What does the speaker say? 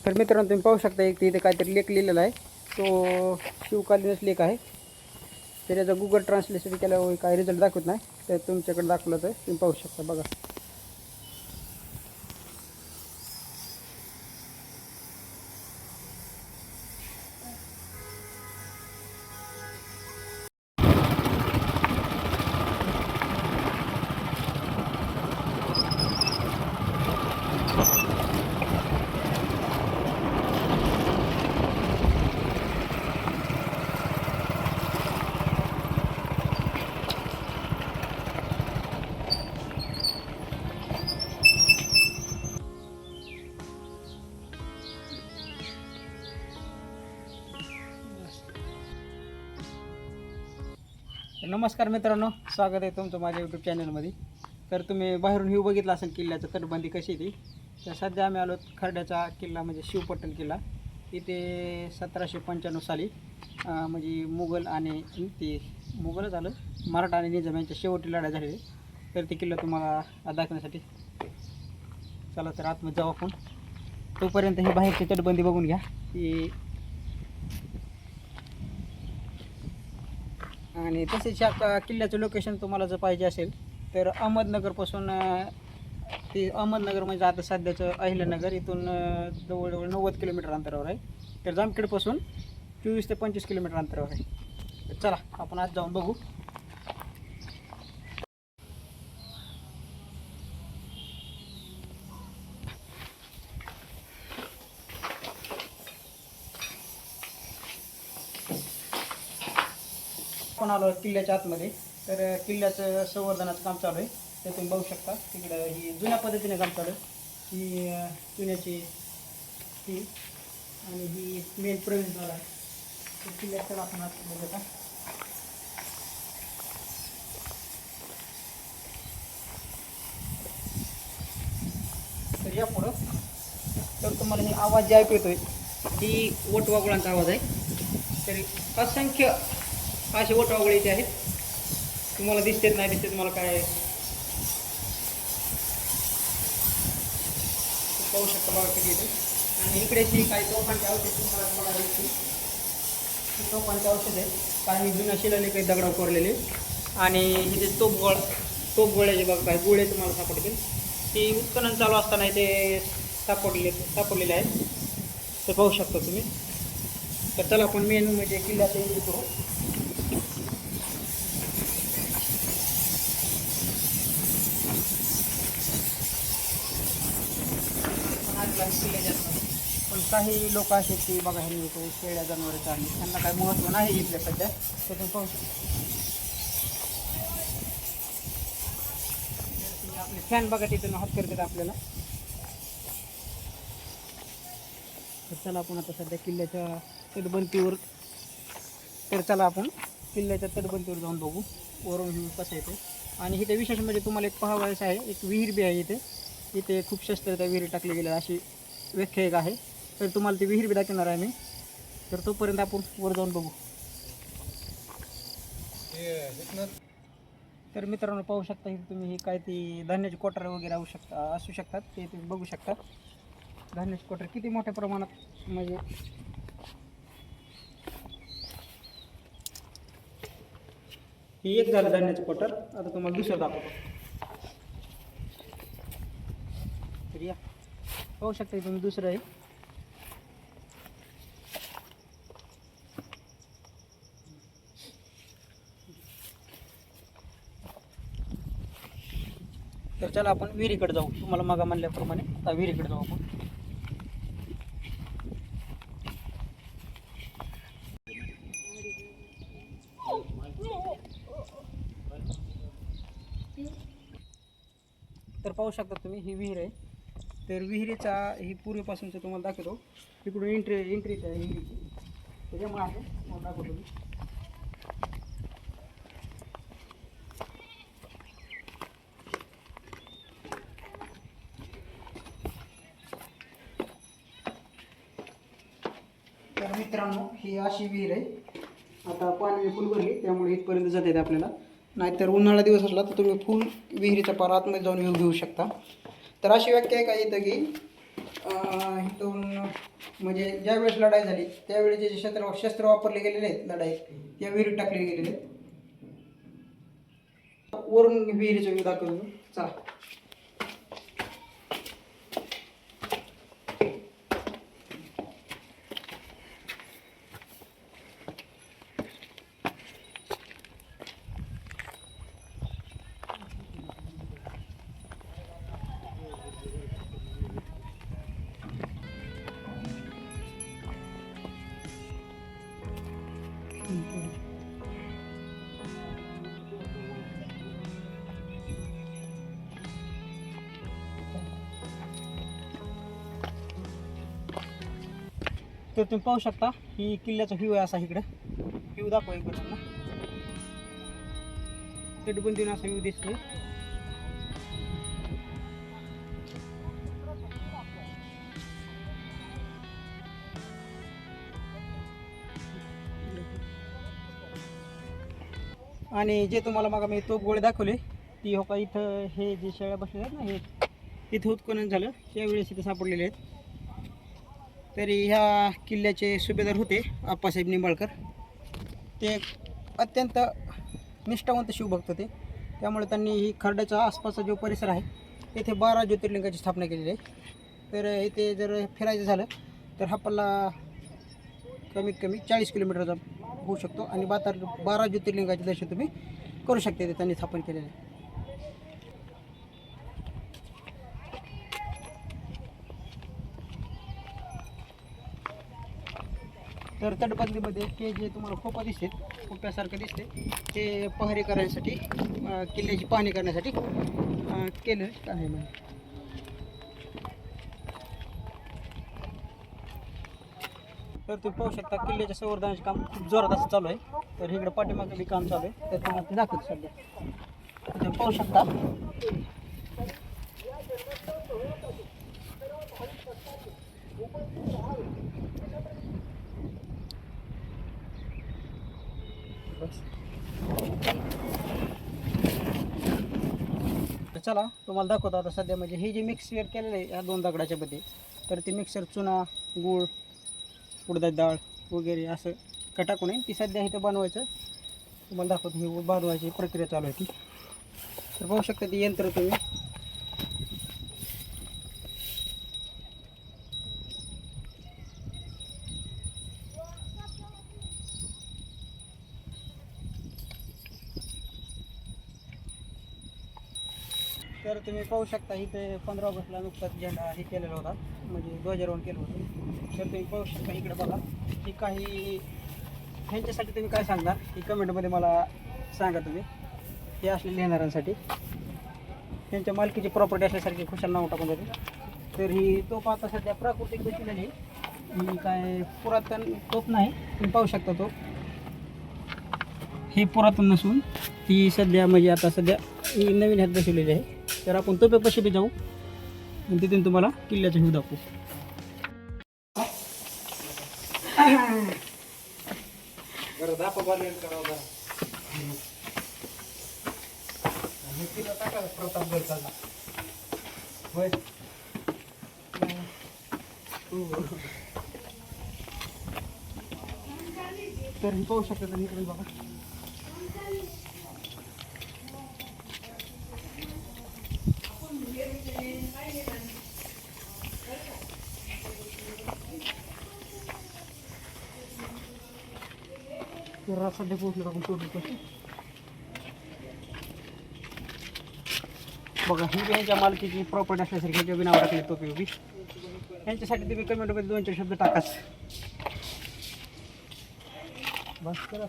तर मित्रांनो तुम्ही पाहू शकता एक इथे काहीतरी लेख लिहिलेला आहे, तो शिवकालीनच लेख आहे. तर याचा गुगल ट्रान्सलेशन केल्यावर काही रिझल्ट दाखवत नाही, तर तुमच्याकडे दाखवलं तर तुम्ही पाहू शकता. बघा नमस्कार मित्रांनो, स्वागत आहे तुमचं माझ्या यूट्यूब चॅनलमध्ये. तर तुम्ही बाहेरून व्ह्यू बघितला असेल किल्ल्याचं तटबंदी कशी ती. तर सध्या आम्ही आलो खर्ड्याचा किल्ला म्हणजे शिवपट्टण किल्ला. इथे 1795 साली म्हणजे मुघल आणि ते मुघलच आलं मराठा आणि निजाम यांच्या शेवटी लढाई झालेली. तर ते किल्ला तुम्हाला दाखवण्यासाठी चला तर आतमध्ये जाऊ आपण. तोपर्यंत ही बाहेरची तटबंदी बघून घ्या की. आणि तसेच ह्या किल्ल्याचं लोकेशन तुम्हाला जर पाहिजे असेल तर अहमदनगरपासून ते अहमदनगर म्हणजे आता सध्याचं अहिल्यानगर इथून जवळजवळ 90 किलोमीटर अंतरावर आहे. तर जामखेडपासून 24 ते 25 किलोमीटर अंतरावर आहे. तर चला आपण आज जाऊन बघू. आपण आलो किल्ल्याच्या आतमध्ये. तर किल्ल्याचं संवर्धनाचं काम चालू आहे, ते तुम्ही बघू शकता. तिकडं ही जुन्या पद्धतीने काम चालू आहे. ही चुन्याची ही आणि ही मेन प्रवेशद्वार आहे. तर किल्ल्याचं आपण आज बघू का. तर या पुढं तर तुम्हाला हे आवाज जे ऐकू येतोय ही वटवाघुळांचा आवाज आहे. तरी असंख्य असे वटवाघुळे इथे आहेत. तुम्हाला दिसतेच नाही दिसते तुम्हाला काय पाहू शकता बघा किती इथे. आणि इकडेची काही तोफांची औषध तुम्हाला दिसतील. तोफांचे औषध आहेत, काही जुन्या शिलालेख आहेत दगडावर कोरलेले. आणि इथे तोफगोळ्याचे बघा काही गोळे तुम्हाला सापडतील. ती उत्खनन चालू असताना ते सापडलेले आहेत. ते पाहू शकता तुम्ही. तर चला आपण मेन म्हणजे किल्ल्याचा एंट्री करू. पण काही लोक असे की बघा हे लोक शेळ्या जनावरांचे आणि त्यांना काही महत्त्व नाही इथल्या सध्या. तर तुम्ही पाहू शकता आपले फॅन बघा तिथून हात करतात आपल्याला. तर चला आपण आता सध्या किल्ल्याच्या तटबंदीवर तटबंदीवर जाऊन बघू वरून व्ह्यू कसं येते. आणि इथे विशेष म्हणजे तुम्हाला एक पाहावयाचं आहे, एक विहीर बी आहे इथे खूप शस्त्र त्या विहिरी टाकले गेले अशी व्याख्या एक आहे. तर तुम्हाला ती विहीर बी दाखवणार आहे मी. तर तोपर्यंत आपण वर जाऊन बघू. तर मित्रांनो पाहू शकता इथे तुम्ही ही काय ती धान्याची कोठार वगैरे असू शकतात ते तुम्ही बघू शकता. धान्याची कोठार किती मोठ्या प्रमाणात म्हणजे ही एक झालं धान्याचं कोठार. आता तुम्हाला दुसरं दाखवतो. तर या पाहू शकता तुम्ही दुसरं आहे. तर चला आपण विहिरीकडे जाऊ. तुम्हाला मागा म्हणल्याप्रमाणे आता विहिरीकडे जाऊ आपण. तर पाहू शकता तुम्ही ही विहीर आहे. तर विहिरीचा ही पूर्वीपासूनचं तुम्हाला दाखवतो. इकडून एंट्रीच आहे विहिरीची. त्याच्यामुळे आहे मग दाखवतो मी. तर मित्रांनो ही अशी विहीर आहे. आता पाणी फुल भरली त्यामुळे इथपर्यंत जाता येते आपल्याला. नाहीतर उन्हाळा दिवस असला तर तुम्ही फुल विहिरीच्या पार आतमध्ये जाऊन व्ह्यू घेऊ शकता. तर अशी व्याख्या आहे का इथं की इथून म्हणजे ज्या वेळेस लढाई झाली त्यावेळी जे शस्त्र वापरले गेलेले आहेत लढाईत त्या विहिरीत टाकले गेलेले आहेत. वरून विहिरीचा व्ह्यू दाखवून चला. तर तुम्ही पाहू शकता की किल्ल्याचा व्ह्यू आहे असा इकडं. व्ह्यू दाखवा एक ना तटबंदीनं असा व्ह्यू दिसतोय. आणि जे तुम्हाला मग मी तोप गोळे दाखवले ती हो का इथं हे जे शेळ्या बसलेल्या आहेत ना हे इथं उत्खनन झालं त्यावेळेस इथं सापडलेले आहेत. तरी ह्या किल्ल्याचे सुभेदार होते आप्पासाहेब निंबाळकर. ते अत्यंत निष्ठावंत शिवभक्त होते. त्यामुळे त्यांनी ही खर्ड्याच्या आसपासचा जो परिसर आहे येथे 12 ज्योतिर्लिंगाची स्थापना केलेली आहे. तर इथे जर फिरायचं झालं तर हा पल्ला कमीत कमी 40 किलोमीटरचा होऊ शकतो आणि 12 ज्योतिर्लिंगाचे दर्शन तुम्ही करू शकता. ते त्यांनी स्थापन केलेले आहे. तर तटबंदीमध्ये हे जे तुम्हाला खोपा दिसते खोप्यासारखं दिसते ते पहारी करण्यासाठी किल्ल्याची पाहणी करण्यासाठी केलं आहे. तर तुम्ही पाहू शकता किल्ल्याच्या संवर्धनाचे काम खूप जोरात असं चालू आहे. तर इकडे पाठीमागं बी काम चालू आहे. तर तुम्हाला ते दाखवतो सध्या. तुम्ही पाहू शकता चला तुम्हाला दाखवतो आता सध्या. म्हणजे हे जे मिक्सर केलेलं आहे या 2 दगडाच्या मध्ये तर ते मिक्सर चुना गूळ उडदाची डाळ वगैरे असं टाकून आहे ती सध्या इथं बनवायचं तुम्हाला दाखवतो. ही बनवायची प्रक्रिया चालू आहे ती. तर पाहू शकता ती यंत्र तुम्ही. तर तुम्ही पाहू शकता इथे 15 ऑगस्टला नुकताच झेंडा हे केलेला होता म्हणजे ध्वजारोहण केलं होतं. तर तुम्ही पाहू शकता इकडे बघा की काही ह्यांच्यासाठी तुम्ही काय सांगणार ही कमेंटमध्ये मला सांगा तुम्ही. हे असलेल्या येणाऱ्यांसाठी त्यांच्या मालकीची प्रॉपर्टी असल्यासारखी खुशाल नाव टाकून जाते. तर ही तोफ आता सध्या प्राकृतिक बसलेली ही काय पुरातन तोफ नाही. तुम्ही पाहू शकता तो ही पुरातन नसून ती सध्या म्हणजे आता सध्या ही नवीन ह्यात बसवलेली आहे. तर आपण तोपेपाशी बी जाऊ आणि तिथून तुम्हाला किल्ल्याचा व्ह्यू दाखवू. तर पाहू शकता तुम्ही इकडे बघा. तर सध्या पोहोचलो आपण टोपीपाशी. बघा ही ह्यांच्या मालकीची प्रॉपर्टी असल्यासारखी ह्यांच्या बी नाव टाकले टोपी उभी. यांच्यासाठी तुम्ही कमेंटमध्ये 2-4 शब्द टाकाच बस करा.